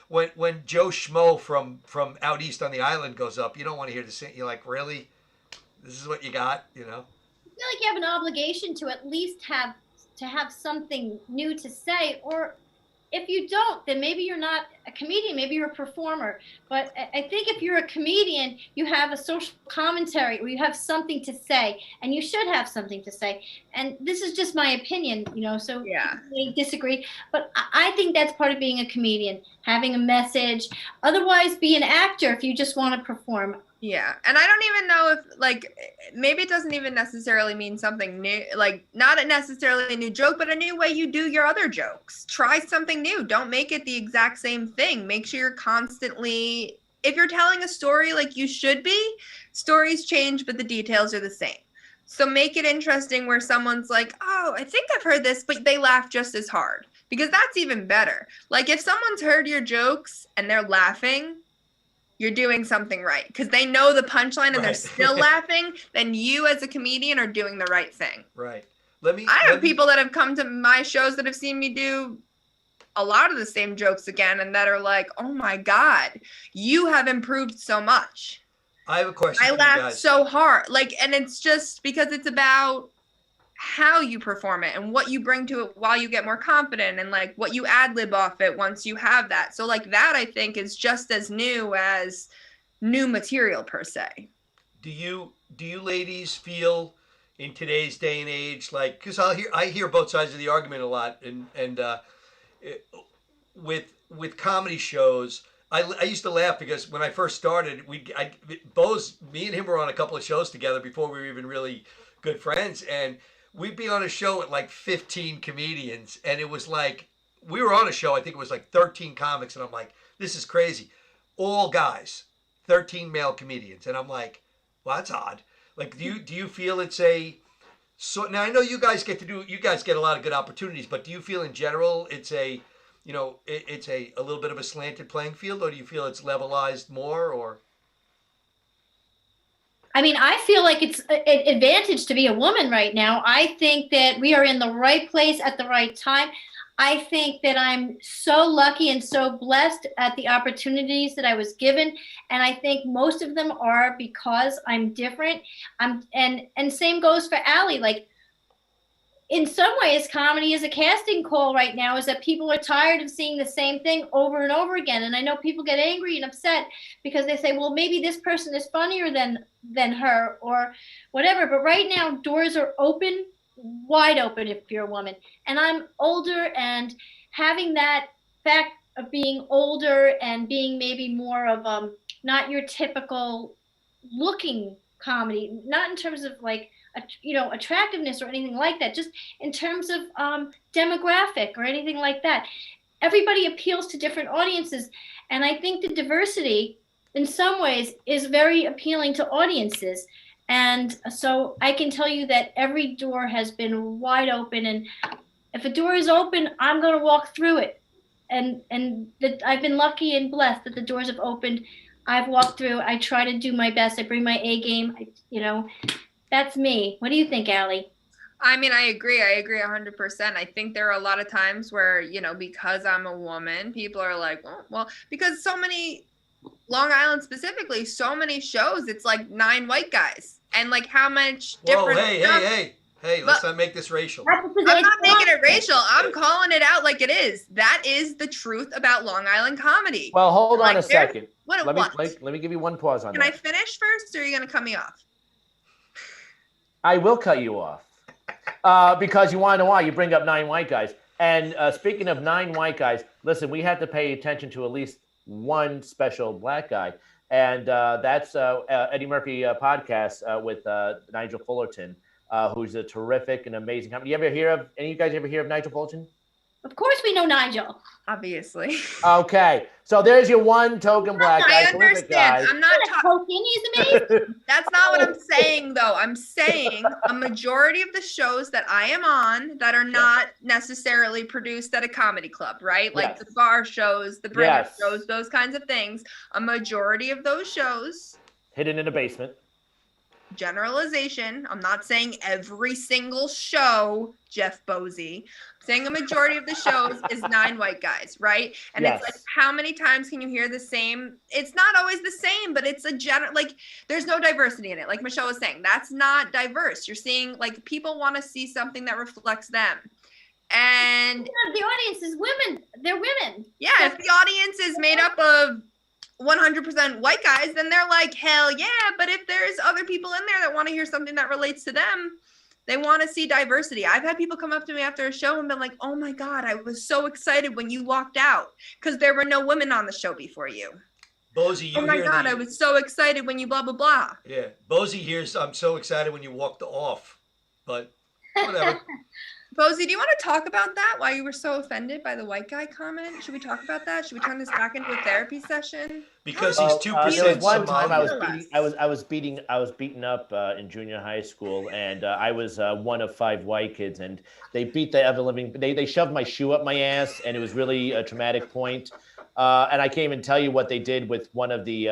when Joe Schmo from out east on the island goes up, you don't want to hear the same. You're like, really, this is what you got, you know? I feel like you have an obligation to at least have something new to say, or if you don't, then maybe you're not a comedian, maybe you're a performer. But I think if you're a comedian, you have a social commentary, or you have something to say, and you should have something to say. And this is just my opinion, you know, so Yeah. we disagree. But I think that's part of being a comedian, having a message. Otherwise, be an actor if you just want to perform. Yeah. And I don't even know if, like, maybe it doesn't even necessarily mean something new, like, not necessarily a new joke, but a new way you do your other jokes. Try something new. Don't make it the exact same thing. Make sure you're constantly, if you're telling a story like you should be, stories change, but the details are the same. So make it interesting where someone's like, oh, I think I've heard this, but they laugh just as hard, because that's even better. Like, if someone's heard your jokes and they're laughing, you're doing something right, because they know the punchline and they're still laughing, then you as a comedian are doing the right thing. Right. I have people that have come to my shows that have seen me do a lot of the same jokes again, and that are like, oh my God, you have improved so much. I have a question I for you laughed guys. so hard. Like, and it's just because it's about how you perform it and what you bring to it while you get more confident, and like what you ad lib off it once you have that. So like that, I think, is just as new as new material per se. Do you ladies feel in today's day and age, like, because I hear both sides of the argument a lot, and with comedy shows, I used to laugh because when I first started, me and him were on a couple of shows together before we were even really good friends, and we'd be on a show with like 15 comedians, and it was like, we were on a show, I think it was like 13 comics, and I'm like, this is crazy. All guys, 13 male comedians, and I'm like, well, that's odd. Like, do you feel it's so now I know you guys get a lot of good opportunities, but do you feel in general it's it's a little bit of a slanted playing field, or do you feel it's levelized more, or? I mean, I feel like it's an advantage to be a woman right now. I think that we are in the right place at the right time. I think that I'm so lucky and so blessed at the opportunities that I was given. And I think most of them are because I'm different. And same goes for Allie. Like, in some ways, comedy is a casting call right now, is that people are tired of seeing the same thing over and over again. And I know people get angry and upset because they say, well, maybe this person is funnier than her or whatever. But right now, doors are open, wide open if you're a woman. And I'm older, and having that fact of being older and being maybe more of not your typical looking comedy, not in terms of like, attractiveness or anything like that, just in terms of demographic or anything like that. Everybody appeals to different audiences. And I think the diversity in some ways is very appealing to audiences. And so I can tell you that every door has been wide open. And if a door is open, I'm going to walk through it. And that I've been lucky and blessed that the doors have opened. I've walked through. I try to do my best. I bring my A game. That's me. What do you think, Allie? I mean, I agree 100%. I think there are a lot of times where, because I'm a woman, people are like, well, because so many, Long Island specifically, so many shows, it's like 9 white guys. and like how much Whoa, different stuff. hey, let's not make this racial. That's because I'm it's not making it fun. racial. I'm calling it out like it is. That is the truth about Long Island comedy. Well, hold on Like, a there's- second. What? Let me give you one pause on Can I that. finish first, or are you gonna cut me off? I will cut you off because you want to know why. You bring up 9 white guys. And speaking of 9 white guys, listen, we have to pay attention to at least one special black guy. And that's Eddie Murphy podcast with Nigel Fullerton, who's a terrific and amazing company. Any of you guys ever hear of Nigel Fullerton? Of course, we know Nigel. Obviously. Okay. So there's your one token black guy. I Terrific guy. understand. I'm not He's talking. token. He's amazing. That's not what I'm saying, though. I'm saying a majority of the shows that I am on that are not necessarily produced at a comedy club, right? Like Yes. the bar shows, the British Yes. shows, those kinds of things. A majority of those shows, Hidden in the basement. generalization, I'm not saying every single show, Jeff Bosey. I'm saying a majority of the shows is 9 white guys, right? And Yes. it's like, how many times can you hear the same? It's not always the same, but it's a general, like, there's no diversity in it. Like Michelle was saying, that's not diverse. You're seeing, like, people want to see something that reflects them. And The audience is women. They're women. yeah, if the audience is made up of 100% white guys, then they're like, hell yeah. But if there's other people in there that want to hear something that relates to them, they want to see diversity. I've had people come up to me after a show and been like, oh my God, I was so excited when you walked out because there were no women on the show before you. Bozy, you Oh my hear God, the, I was so excited when you blah, blah, blah. Yeah, Bozy hears, I'm so excited when you walked off. But whatever. Posey, do you want to talk about that? Why you were so offended by the white guy comment? Should we talk about that? Should we turn this back into a therapy session? Because he's 2% There was one time Somali. I was beaten up in junior high school, and I was one of 5 white kids, and they beat the ever living. They shoved my shoe up my ass, and it was really a traumatic point. And I can't even tell you what they did with one of the,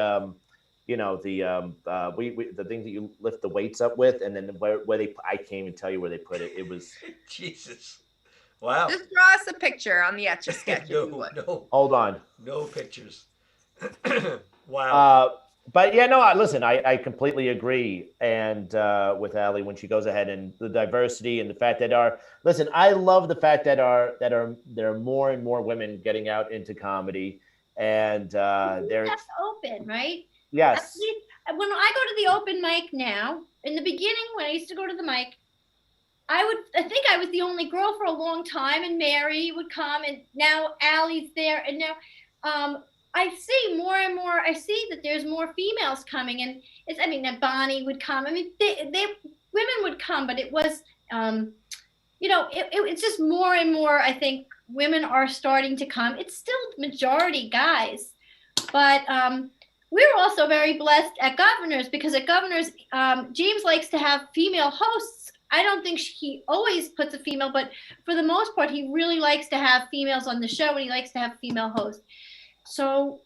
the things that you lift the weights up with, and then where they. I can't even tell you where they put it. It was. Jesus. Wow. Just draw us a picture on the Etch a Sketch if you No, would. no, Hold on. no pictures. Wow. But yeah, no, listen, I completely agree. And with Allie, when she goes ahead and the diversity and the fact that I love the fact that there are more and more women getting out into comedy, and they're That's open, right? yes, When I go to the open mic now, in the beginning, when I used to go to the mic, I think I was the only girl for a long time, and Mary would come, and now Allie's there, and now I see more and more. I see that there's more females coming, and that Bonnie would come. I mean, women would come, but it was, it's just more and more. I think women are starting to come. It's still majority guys, but we're also very blessed at Governors because at Governors, James likes to have female hosts. I don't think he always puts a female, but for the most part, he really likes to have females on the show, and he likes to have female hosts. So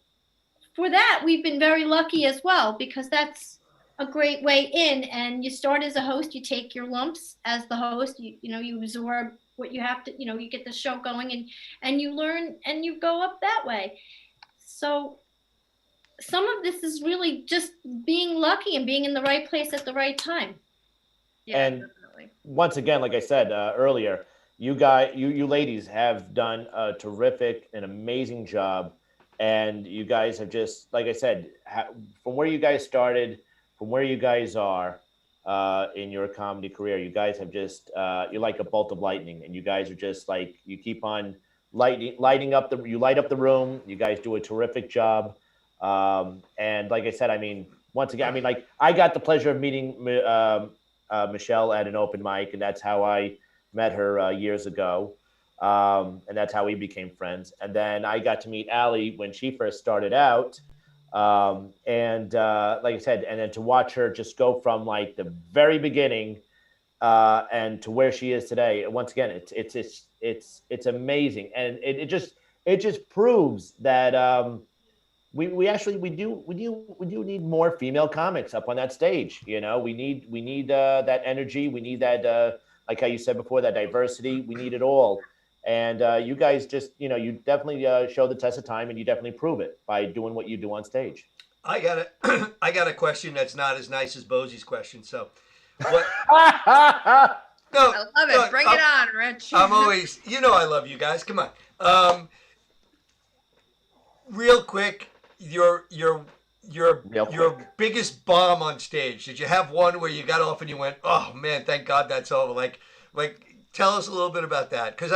for that, we've been very lucky as well, because that's a great way in. And you start as a host, you take your lumps as the host, you absorb what you have to, you get the show going, and you learn and you go up that way. So some of this is really just being lucky and being in the right place at the right time. Yeah, And definitely. once again, like I said earlier, you ladies have done a terrific and amazing job. And you guys have just, like I said, from where you guys started, from where you guys are in your comedy career, you guys have just, you're like a bolt of lightning. And you guys are just like, you keep on lighting up you light up the room. You guys do a terrific job. And like I said, once again, I got the pleasure of meeting Michelle at an open mic, and that's how I met her years ago. And that's how we became friends. And then I got to meet Allie when she first started out. And like I said, and then to watch her just go from like the very beginning and to where she is today. Once again, it's amazing. And it just proves that we do need more female comics up on that stage. We need that energy. We need that, like how you said before, that diversity. We need it all. And you guys just, you definitely show the test of time, and you definitely prove it by doing what you do on stage. I got a I got a question that's not as nice as Bosie's question. So, what? No, I love it. no, Bring it on, Rich. I'm always, I love you guys. Come on. Real quick, your biggest bomb on stage. Did you have one where you got off and you went, "Oh man, thank God that's over"? Like, tell us a little bit about that, because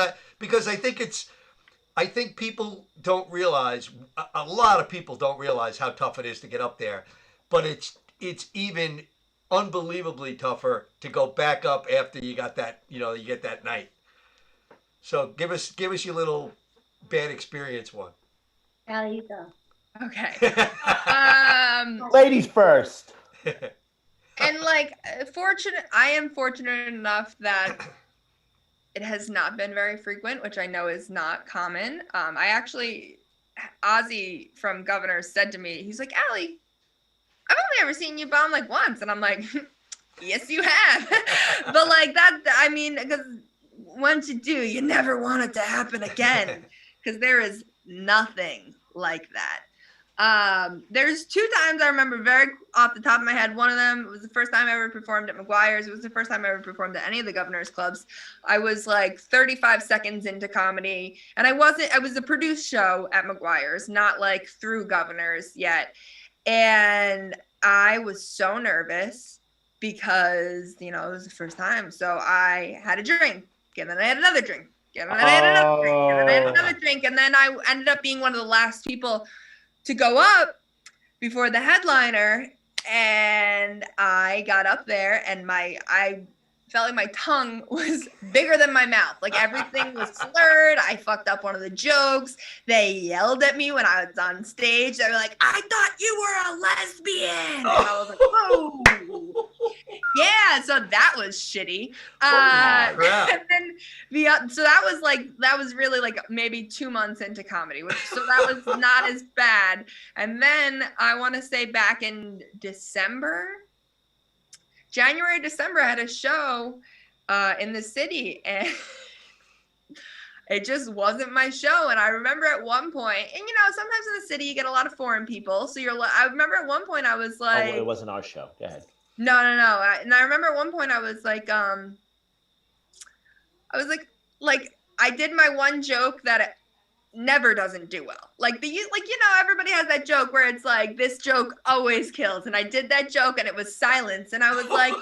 I think people don't realize, a lot of people don't realize how tough it is to get up there, but it's even unbelievably tougher to go back up after you got that, you get that night. So give us your little bad experience one. Allie, you go. Okay. Ladies first. And like, I am fortunate enough that it has not been very frequent, which I know is not common. Ozzy from Governor said to me, he's like, Allie, I've only ever seen you bomb like once. And I'm like, yes, you have. But like that, I mean, because once you do, you never want it to happen again, because there is nothing like that. There's 2 times I remember very off the top of my head. One of them was the first time I ever performed at McGuire's. It was the first time I ever performed at any of the Governor's clubs. I was like 35 seconds into comedy, and I was a produced show at McGuire's, not like through Governor's yet. And I was so nervous because, it was the first time. So I had a drink, and then I had another drink, and then I had another drink, and then I had another drink. And then I ended up being one of the last people to go up before the headliner, and I got up there, and I felt like my tongue was bigger than my mouth. Like everything was slurred. I fucked up one of the jokes. They yelled at me when I was on stage. They were like, "I thought you were a lesbian." And I was like, "Whoa." Yeah, so that was shitty. And then so that was really like maybe 2 months into comedy, so that was not as bad. And then I want to say back in January, December, I had a show in the city, and it just wasn't my show. And I remember at one point, and sometimes in the city you get a lot of foreign people, so I remember at one point I was like, it wasn't our show. Go ahead. No. And I remember at one point I was like, I did my one joke that it never doesn't do well. Everybody has that joke where it's like, this joke always kills. And I did that joke and it was silence. And I was like,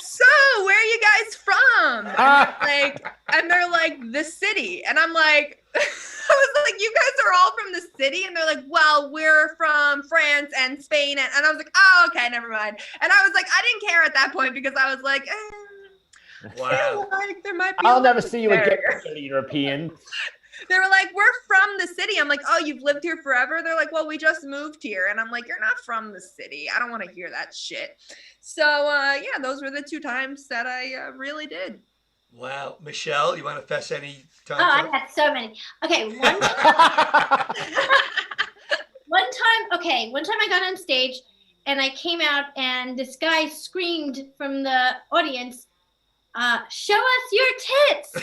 so where are you guys from? And they're like, the city. And I'm like, I was like, you guys are all from the city? And they're like, well, we're from France and Spain. And I was like, oh, okay, never mind. And I was like, I didn't care at that point, because I was like, wow. There might be I'll never see you again, European. They were like, we're from the city. I'm like, oh, you've lived here forever? They're like, well, we just moved here. And I'm like, you're not from the city. I don't want to hear that shit. So, yeah, those were the 2 times that I really did. Wow. Michelle, you want to fess any time? Oh, I had so many. Okay, one time I got on stage and I came out and this guy screamed from the audience, show us your tits.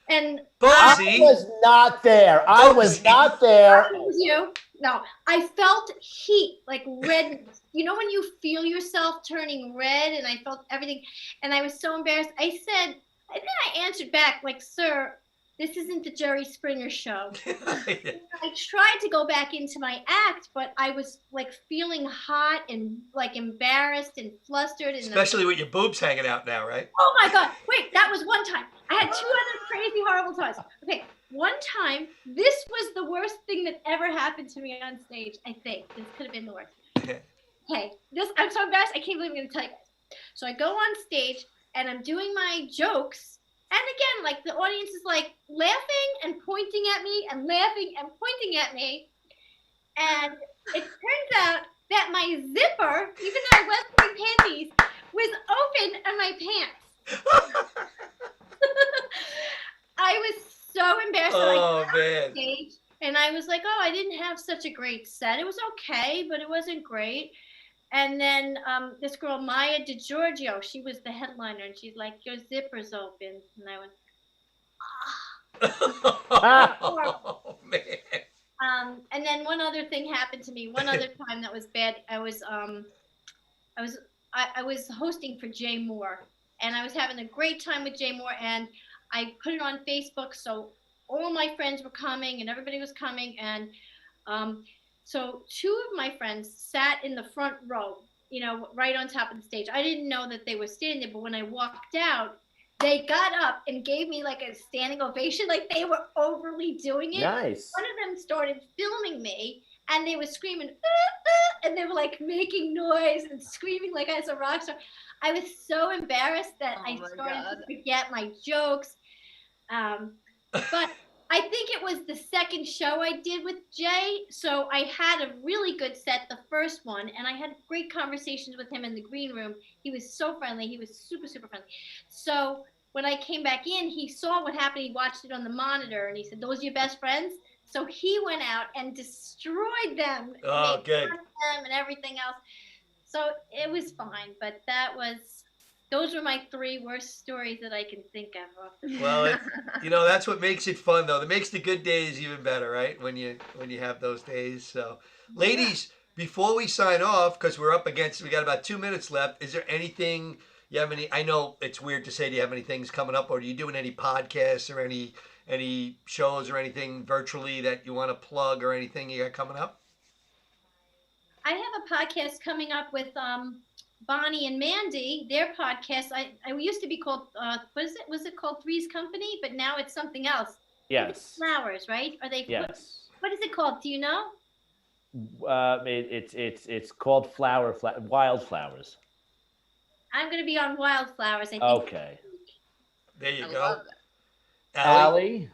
And Bosie. I was not there. It was you. No, I felt heat, like red. When you feel yourself turning red, and I felt everything, and I was so embarrassed. I said, and then I answered back, like, sir, this isn't the Jerry Springer show. I tried to go back into my act, but I was like feeling hot and like embarrassed and flustered. And especially with your boobs hanging out now, right? Oh my God. Wait, that was one time. I had 2 other crazy, horrible times. Okay, one time, this was the worst thing that ever happened to me on stage, I think. This could have been the worst. Okay, I'm so embarrassed. I can't believe I'm going to tell you guys. So I go on stage, and I'm doing my jokes. And again, like the audience is like laughing and pointing at me and laughing and pointing at me. And it turns out that my zipper, even though I was wearing panties, was open in my pants. I was so embarrassed. Oh, man. Stage, and I was like, oh, I didn't have such a great set. It was okay, but it wasn't great. And then this girl, Maya DiGiorgio, she was the headliner, and she's like, your zipper's open. And I went, oh, man. And then one other thing happened to me. One other time that was bad. I was hosting for Jay Moore, and I was having a great time with Jay Moore, and I put it on Facebook, so all my friends were coming, and everybody was coming, and so two of my friends sat in the front row, right on top of the stage. I didn't know that they were standing there, but when I walked out, they got up and gave me like a standing ovation, like they were overly doing it. Nice. One of them started filming me, and they were screaming, and they were like making noise and screaming like I was a rock star. I was so embarrassed that I started to forget my jokes. But I think it was the second show I did with Jay, so I had a really good set the first one, and I had great conversations with him in the green room. He was so friendly. He was super, super friendly. So when I came back in, he saw what happened. He watched it on the monitor, and he said, "Those are your best friends?" So he went out and destroyed them. Oh, made good. fun of them and everything else. So it was fine, but those were my three worst stories that I can think of. Well, that's what makes it fun, though. That makes the good days even better, right? When you have those days. So, ladies, before we sign off, because we got about 2 minutes left. Is there anything you have any? I know it's weird to say. Do you have any things coming up, or are you doing any podcasts or any shows or anything virtually that you want to plug or anything you got coming up? I have a podcast coming up with Bonnie and Mandy. Their podcast. I used to be called was it called Three's Company? But now it's something else. Yes. Flowers, right? Are they? Yes. What is it called? Do you know? It's called Wildflowers. I'm going to be on Wildflowers. I think. Okay. There you I go. love Allie?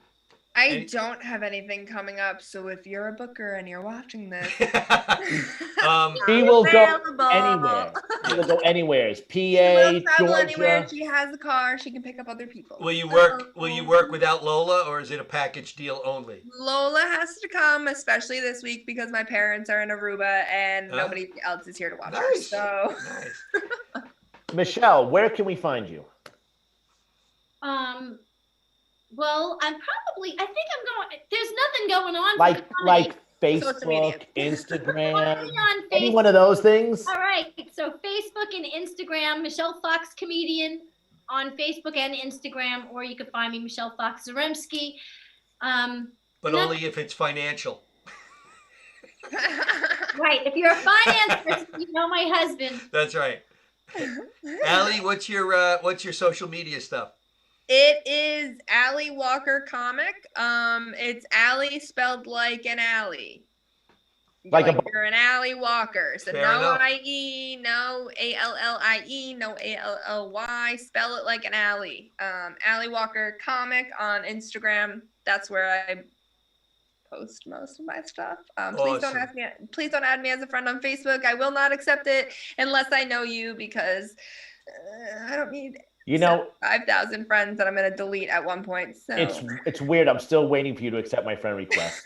I don't have anything coming up, so if you're a booker and you're watching this, She will go Available. anywhere. She will go anywhere. It's she PA, will travel anywhere. Georgia. She has a car. She can pick up other people. Will you work without Lola, or is it a package deal only? Lola has to come, especially this week because my parents are in Aruba and nobody else is here to watch her. Nice. So, Nice. Michelle, where can we find you? Well, I think I'm going. There's nothing going on. Like Social media. Facebook, Instagram, on any Facebook. one of those things? All right. So Facebook and Instagram, Michelle Fox Comedian on Facebook and Instagram, or you can find me, Michelle Fox Zaremski. But only if it's financial. Right. If you're a finance person, you know my husband. That's right. Allie, what's your social media stuff? it is Allie Walker Comic. It's Allie spelled like an alley. Like you're an Allie Walker. So Fair no enough. I-E, no A-L-L-I-E, no A-L-L-Y. Spell it like an alley. Allie Walker Comic on Instagram. That's where I post most of my stuff. Please don't Awesome. please don't add me as a friend on Facebook. I will not accept it unless I know you, because I don't need 5,000 friends that I'm gonna delete at one point. So it's weird. I'm still waiting for you to accept my friend request.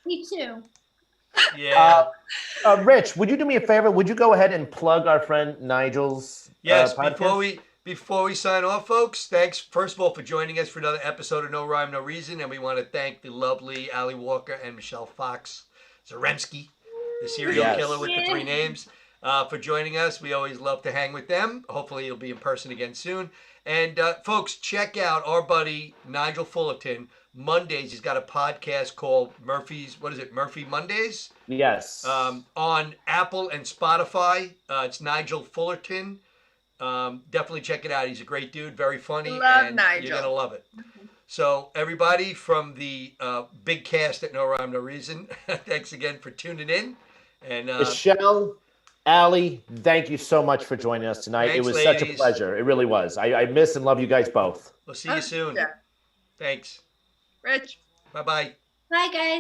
Me too. Yeah. Rich, would you do me a favor? Would you go ahead and plug our friend Nigel's Yes, podcast? before we sign off, folks, thanks first of all for joining us for another episode of No Rhyme, No Reason, and we want to thank the lovely Allie Walker and Michelle Fox Zaremski, the serial Yes. killer with the 3 names, for joining us. We always love to hang with them. Hopefully you'll be in person again soon. And folks, check out our buddy Nigel Fullerton. Mondays, he's got a podcast called Murphy Mondays? Yes. On Apple and Spotify. It's Nigel Fullerton. Definitely check it out. He's a great dude, very funny, Love and Nigel. you're gonna love it. So everybody from the big cast at No Rhyme No Reason, thanks again for tuning in. And Michelle, Allie, thank you so much for joining us tonight. Thanks, it was such a ladies. pleasure. It really was. I miss and love you guys both. we'll see you soon. Yeah. Thanks. Rich. Bye bye. Bye, guys.